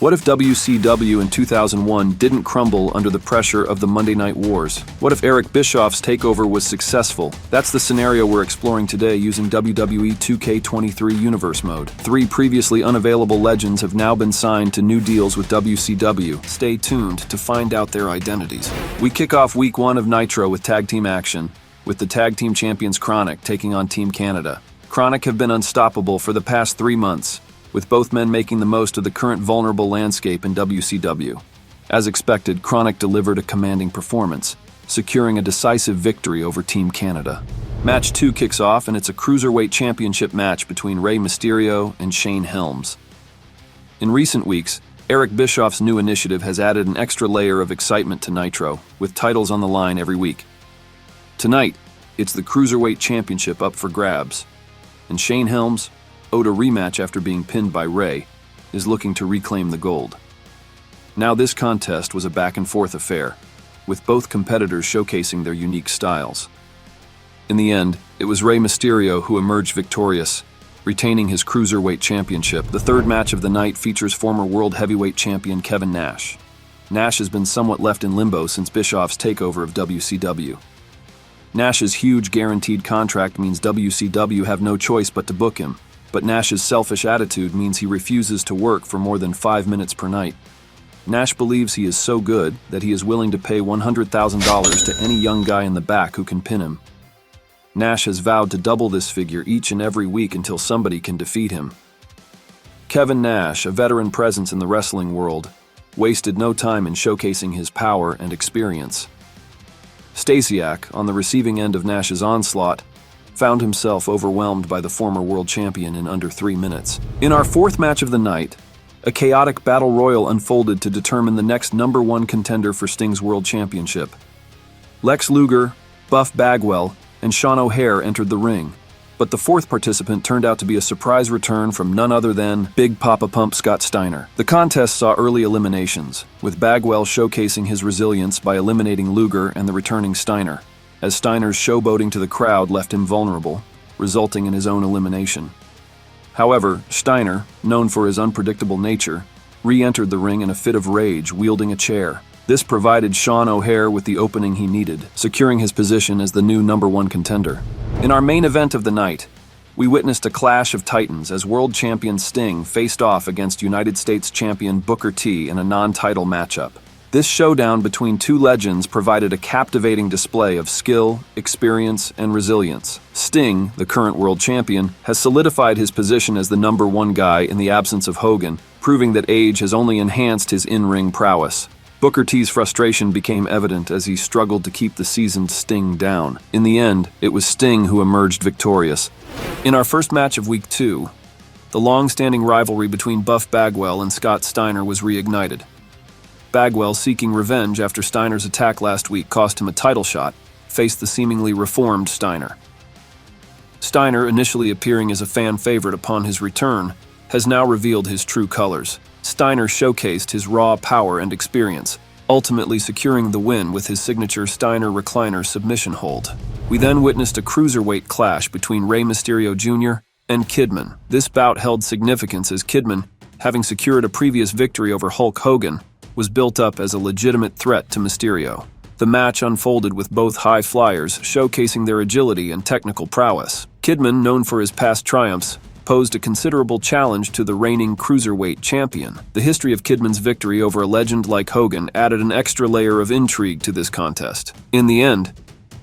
What if WCW in 2001 didn't crumble under the pressure of the Monday Night Wars? What if Eric Bischoff's takeover was successful? That's the scenario we're exploring today using WWE 2K23 Universe mode. 3 previously unavailable legends have now been signed to new deals with WCW. Stay tuned to find out their identities. We kick off Week 1 of Nitro with tag team action, with the tag team champions Chronic taking on Team Canada. Chronic have been unstoppable for the past 3 months, with both men making the most of the current vulnerable landscape in WCW. As expected, Chronic delivered a commanding performance, securing a decisive victory over Team Canada. Match 2 kicks off, and it's a Cruiserweight Championship match between Rey Mysterio and Shane Helms. In recent weeks, Eric Bischoff's new initiative has added an extra layer of excitement to Nitro, with titles on the line every week. Tonight, it's the Cruiserweight Championship up for grabs, and Shane Helms, owed a rematch after being pinned by Rey, is looking to reclaim the gold. Now this contest was a back-and-forth affair, with both competitors showcasing their unique styles. In the end, it was Rey Mysterio who emerged victorious, retaining his Cruiserweight Championship. The third match of the night features former World Heavyweight Champion Kevin Nash. Nash has been somewhat left in limbo since Bischoff's takeover of WCW. Nash's huge guaranteed contract means WCW have no choice but to book him, but Nash's selfish attitude means he refuses to work for more than 5 minutes per night. Nash believes he is so good that he is willing to pay $100,000 to any young guy in the back who can pin him. Nash has vowed to double this figure each and every week until somebody can defeat him. Kevin Nash, a veteran presence in the wrestling world, wasted no time in showcasing his power and experience. Stasiak, on the receiving end of Nash's onslaught, found himself overwhelmed by the former world champion in under 3 minutes. In our fourth match of the night, a chaotic battle royal unfolded to determine the next #1 contender for Sting's World Championship. Lex Luger, Buff Bagwell, and Sean O'Haire entered the ring, but the fourth participant turned out to be a surprise return from none other than Big Papa Pump Scott Steiner. The contest saw early eliminations, with Bagwell showcasing his resilience by eliminating Luger and the returning Steiner, as Steiner's showboating to the crowd left him vulnerable, resulting in his own elimination. However, Steiner, known for his unpredictable nature, re-entered the ring in a fit of rage, wielding a chair. This provided Sean O'Haire with the opening he needed, securing his position as the new #1 contender. In our main event of the night, we witnessed a clash of titans as world champion Sting faced off against United States champion Booker T in a non-title matchup. This showdown between two legends provided a captivating display of skill, experience, and resilience. Sting, the current world champion, has solidified his position as the #1 guy in the absence of Hogan, proving that age has only enhanced his in-ring prowess. Booker T's frustration became evident as he struggled to keep the seasoned Sting down. In the end, it was Sting who emerged victorious. In our first match of Week 2, the long-standing rivalry between Buff Bagwell and Scott Steiner was reignited. Bagwell, seeking revenge after Steiner's attack last week cost him a title shot, faced the seemingly reformed Steiner. Steiner, initially appearing as a fan favorite upon his return, has now revealed his true colors. Steiner showcased his raw power and experience, ultimately securing the win with his signature Steiner recliner submission hold. We then witnessed a cruiserweight clash between Rey Mysterio Jr. and Kidman. This bout held significance as Kidman, having secured a previous victory over Hulk Hogan, was built up as a legitimate threat to Mysterio. The match unfolded with both high flyers showcasing their agility and technical prowess. Kidman, known for his past triumphs, posed a considerable challenge to the reigning Cruiserweight champion. The history of Kidman's victory over a legend like Hogan added an extra layer of intrigue to this contest. In the end,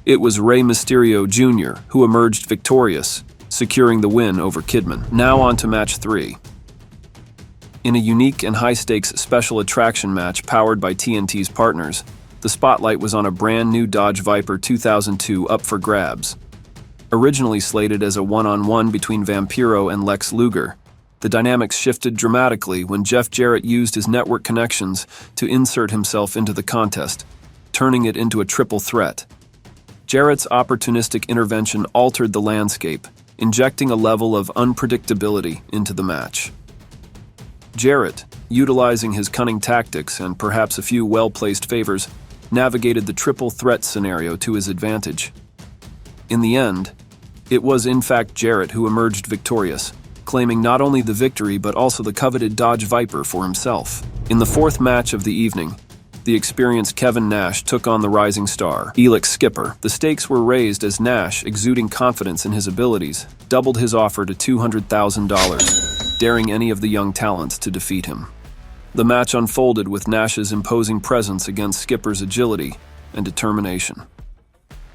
it was Rey Mysterio Jr. who emerged victorious, securing the win over Kidman. Now on to match 3. In a unique and high-stakes special attraction match powered by TNT's partners, the spotlight was on a brand new Dodge Viper 2002 up for grabs. Originally slated as a one-on-one between Vampiro and Lex Luger, the dynamics shifted dramatically when Jeff Jarrett used his network connections to insert himself into the contest, turning it into a triple threat. Jarrett's opportunistic intervention altered the landscape, injecting a level of unpredictability into the match. Jarrett, utilizing his cunning tactics and perhaps a few well-placed favors, navigated the triple threat scenario to his advantage. In the end, it was in fact Jarrett who emerged victorious, claiming not only the victory but also the coveted Dodge Viper for himself. In the fourth match of the evening, the experienced Kevin Nash took on the rising star, Elix Skipper. The stakes were raised as Nash, exuding confidence in his abilities, doubled his offer to $200,000, daring any of the young talents to defeat him. The match unfolded with Nash's imposing presence against Skipper's agility and determination.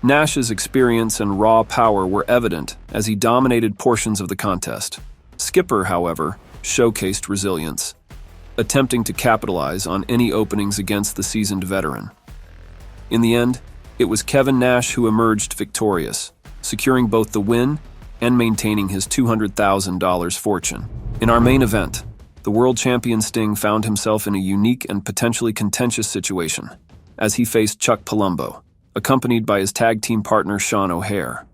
Nash's experience and raw power were evident as he dominated portions of the contest. Skipper, however, showcased resilience, attempting to capitalize on any openings against the seasoned veteran. In the end, it was Kevin Nash who emerged victorious, securing both the win and maintaining his $200,000 fortune. In our main event, the world champion Sting found himself in a unique and potentially contentious situation as he faced Chuck Palumbo, accompanied by his tag team partner Sean O'Haire.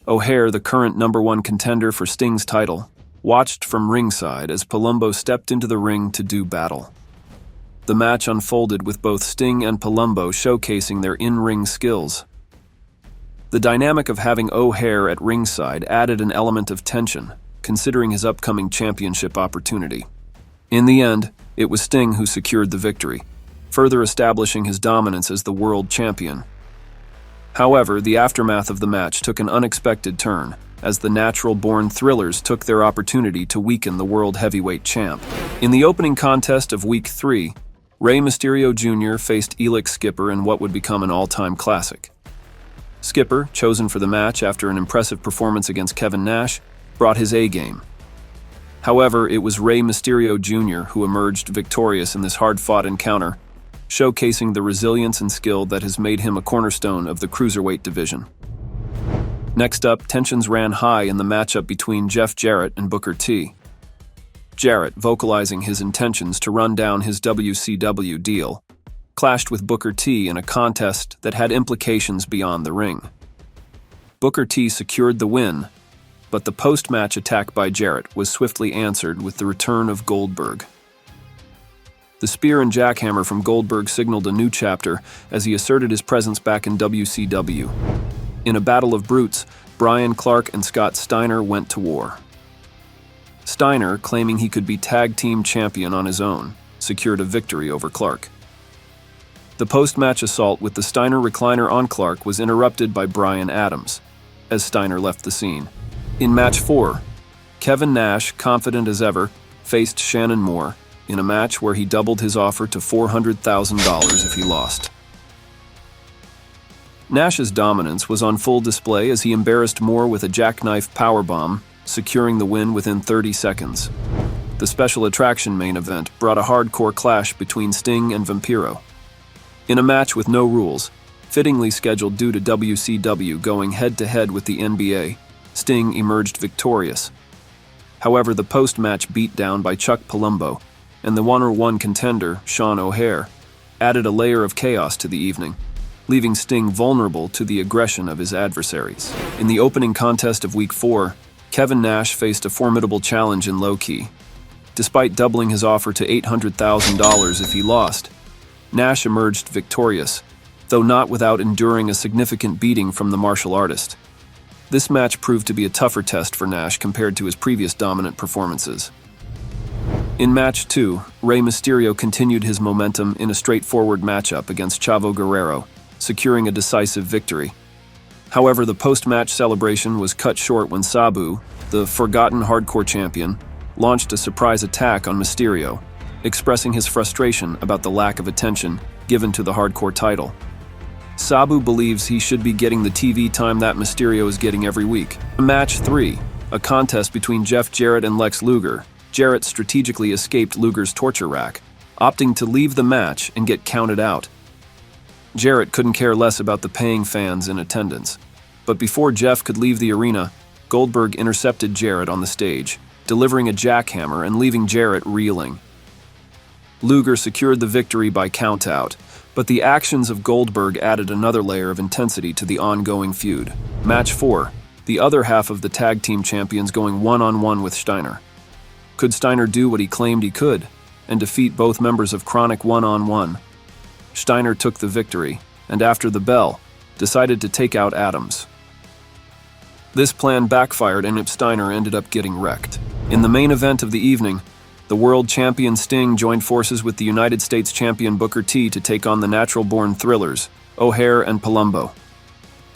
O'Haire, the current #1 contender for Sting's title, watched from ringside as Palumbo stepped into the ring to do battle. The match unfolded with both Sting and Palumbo showcasing their in-ring skills. The dynamic of having O'Haire at ringside added an element of tension, considering his upcoming championship opportunity. In the end, it was Sting who secured the victory, further establishing his dominance as the world champion. However, the aftermath of the match took an unexpected turn, as the natural-born Thrillers took their opportunity to weaken the world heavyweight champ. In the opening contest of Week 3, Rey Mysterio Jr. faced Elix Skipper in what would become an all-time classic. Skipper, chosen for the match after an impressive performance against Kevin Nash, brought his A-game. However, it was Rey Mysterio Jr. who emerged victorious in this hard-fought encounter, showcasing the resilience and skill that has made him a cornerstone of the cruiserweight division. Next up, tensions ran high in the matchup between Jeff Jarrett and Booker T. Jarrett, vocalizing his intentions to run down his WCW deal, clashed with Booker T in a contest that had implications beyond the ring. Booker T secured the win, but the post-match attack by Jarrett was swiftly answered with the return of Goldberg. The spear and jackhammer from Goldberg signaled a new chapter as he asserted his presence back in WCW. In a battle of brutes, Brian Clark and Scott Steiner went to war. Steiner, claiming he could be tag team champion on his own, secured a victory over Clark. The post-match assault with the Steiner recliner on Clark was interrupted by Brian Adams, as Steiner left the scene. In match 4, Kevin Nash, confident as ever, faced Shannon Moore in a match where he doubled his offer to $400,000 if he lost. Nash's dominance was on full display as he embarrassed Moore with a jackknife powerbomb, securing the win within 30 seconds. The special attraction main event brought a hardcore clash between Sting and Vampiro. In a match with no rules, fittingly scheduled due to WCW going head-to-head with the NBA, Sting emerged victorious. However, the post-match beatdown by Chuck Palumbo and the one-on-one contender, Sean O'Haire, added a layer of chaos to the evening, leaving Sting vulnerable to the aggression of his adversaries. In the opening contest of Week 4, Kevin Nash faced a formidable challenge in low-key. Despite doubling his offer to $800,000 if he lost, Nash emerged victorious, though not without enduring a significant beating from the martial artist. This match proved to be a tougher test for Nash compared to his previous dominant performances. In match 2, Rey Mysterio continued his momentum in a straightforward matchup against Chavo Guerrero, securing a decisive victory. However, the post-match celebration was cut short when Sabu, the forgotten hardcore champion, launched a surprise attack on Mysterio, expressing his frustration about the lack of attention given to the hardcore title. Sabu believes he should be getting the TV time that Mysterio is getting every week. Match 3, a contest between Jeff Jarrett and Lex Luger. Jarrett strategically escaped Luger's torture rack, opting to leave the match and get counted out. Jarrett couldn't care less about the paying fans in attendance, but before Jeff could leave the arena, Goldberg intercepted Jarrett on the stage, delivering a jackhammer and leaving Jarrett reeling. Luger secured the victory by countout, but the actions of Goldberg added another layer of intensity to the ongoing feud. Match 4, the other half of the tag team champions going one-on-one with Steiner. Could Steiner do what he claimed he could, and defeat both members of Chronic one-on-one? Steiner took the victory, and after the bell, decided to take out Adams. This plan backfired and Steiner ended up getting wrecked. In the main event of the evening, the world champion Sting joined forces with the United States champion Booker T to take on the natural-born thrillers, O'Haire and Palumbo.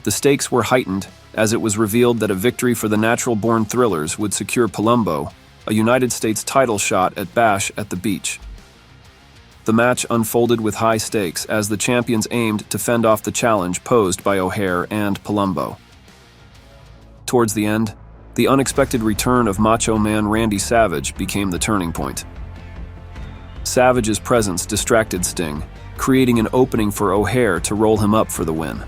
The stakes were heightened as it was revealed that a victory for the natural-born thrillers would secure Palumbo a United States title shot at Bash at the Beach. The match unfolded with high stakes as the champions aimed to fend off the challenge posed by O'Haire and Palumbo. Towards the end, the unexpected return of Macho Man Randy Savage became the turning point. Savage's presence distracted Sting, creating an opening for O'Haire to roll him up for the win.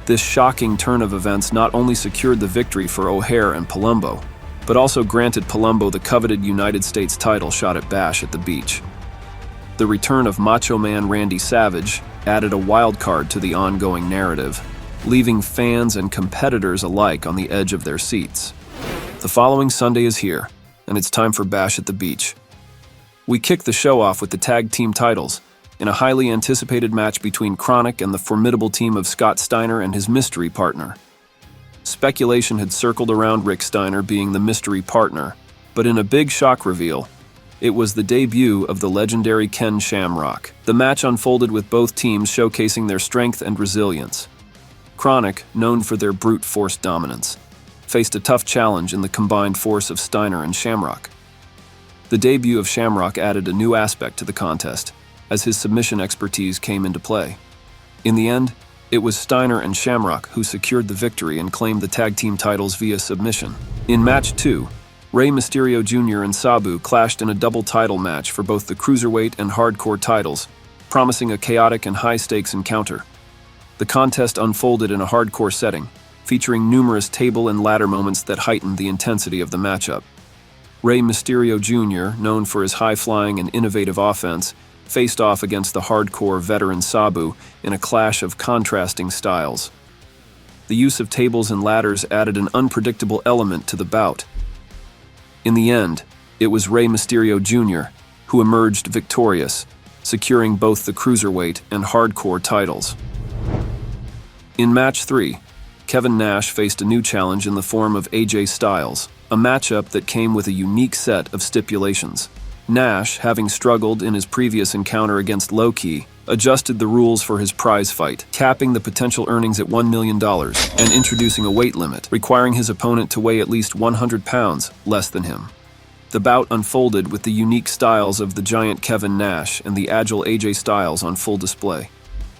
This shocking turn of events not only secured the victory for O'Haire and Palumbo, but also granted Palumbo the coveted United States title shot at Bash at the Beach. The return of Macho Man Randy Savage added a wild card to the ongoing narrative, leaving fans and competitors alike on the edge of their seats. The following Sunday is here, and it's time for Bash at the Beach. We kick the show off with the tag team titles, in a highly anticipated match between Chronic and the formidable team of Scott Steiner and his mystery partner. Speculation had circled around Rick Steiner being the mystery partner, but in a big shock reveal, it was the debut of the legendary Ken Shamrock. The match unfolded with both teams showcasing their strength and resilience. Chronic, known for their brute force dominance, faced a tough challenge in the combined force of Steiner and Shamrock. The debut of Shamrock added a new aspect to the contest, as his submission expertise came into play. In the end, it was Steiner and Shamrock who secured the victory and claimed the tag team titles via submission. In Match 2, Rey Mysterio Jr. and Sabu clashed in a double title match for both the Cruiserweight and Hardcore titles, promising a chaotic and high-stakes encounter. The contest unfolded in a hardcore setting, featuring numerous table and ladder moments that heightened the intensity of the matchup. Rey Mysterio Jr., known for his high-flying and innovative offense, faced off against the hardcore veteran Sabu in a clash of contrasting styles. The use of tables and ladders added an unpredictable element to the bout. In the end, it was Rey Mysterio Jr. who emerged victorious, securing both the Cruiserweight and Hardcore titles. In Match 3, Kevin Nash faced a new challenge in the form of AJ Styles, a matchup that came with a unique set of stipulations. Nash, having struggled in his previous encounter against Low-Ki, adjusted the rules for his prize fight, capping the potential earnings at $1 million and introducing a weight limit, requiring his opponent to weigh at least 100 pounds less than him. The bout unfolded with the unique styles of the giant Kevin Nash and the agile AJ Styles on full display.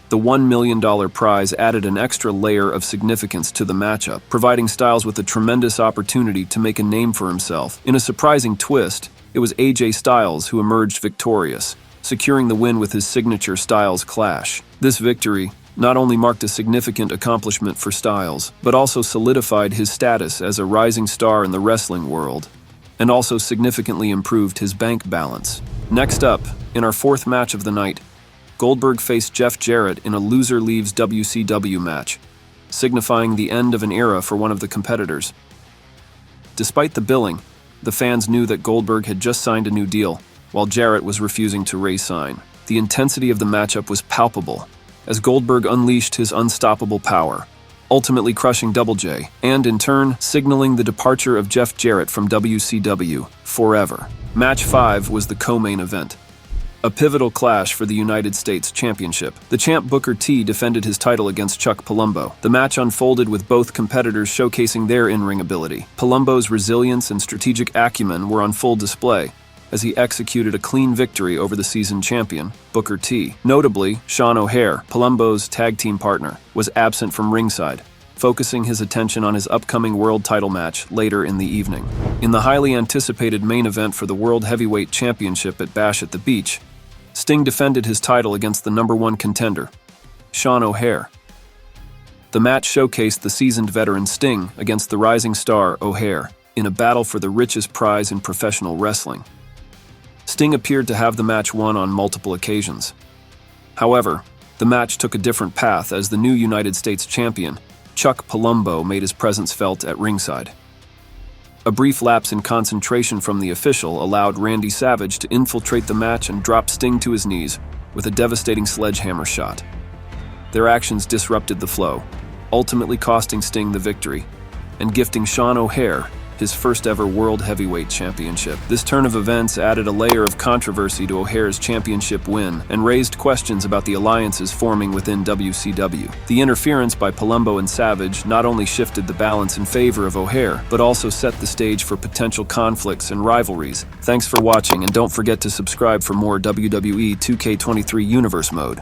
The $1 million prize added an extra layer of significance to the matchup, providing Styles with a tremendous opportunity to make a name for himself. In a surprising twist, it was AJ Styles who emerged victorious, securing the win with his signature Styles Clash. This victory not only marked a significant accomplishment for Styles, but also solidified his status as a rising star in the wrestling world, and also significantly improved his bank balance. Next up, in our fourth match of the night, Goldberg faced Jeff Jarrett in a loser leaves WCW match, signifying the end of an era for one of the competitors. Despite the billing, the fans knew that Goldberg had just signed a new deal, while Jarrett was refusing to re-sign. The intensity of the matchup was palpable, as Goldberg unleashed his unstoppable power, ultimately crushing Double J, and in turn, signaling the departure of Jeff Jarrett from WCW forever. Match 5 was the co-main event, a pivotal clash for the United States Championship. The champ Booker T defended his title against Chuck Palumbo. The match unfolded with both competitors showcasing their in-ring ability. Palumbo's resilience and strategic acumen were on full display, as he executed a clean victory over the seasoned champion, Booker T. Notably, Sean O'Haire, Palumbo's tag team partner, was absent from ringside, focusing his attention on his upcoming world title match later in the evening. In the highly anticipated main event for the World Heavyweight Championship at Bash at the Beach, Sting defended his title against the #1 contender, Sean O'Haire. The match showcased the seasoned veteran Sting against the rising star O'Haire in a battle for the richest prize in professional wrestling. Sting appeared to have the match won on multiple occasions. However, the match took a different path as the new United States champion, Chuck Palumbo, made his presence felt at ringside. A brief lapse in concentration from the official allowed Randy Savage to infiltrate the match and drop Sting to his knees with a devastating sledgehammer shot. Their actions disrupted the flow, ultimately costing Sting the victory. and gifting Sean O'Haire his first ever World Heavyweight Championship. This turn of events added a layer of controversy to O'Haire's championship win and raised questions about the alliances forming within WCW. The interference by Palumbo and Savage not only shifted the balance in favor of O'Haire, but also set the stage for potential conflicts and rivalries. Thanks for watching, and don't forget to subscribe for more WWE 2K23 Universe mode.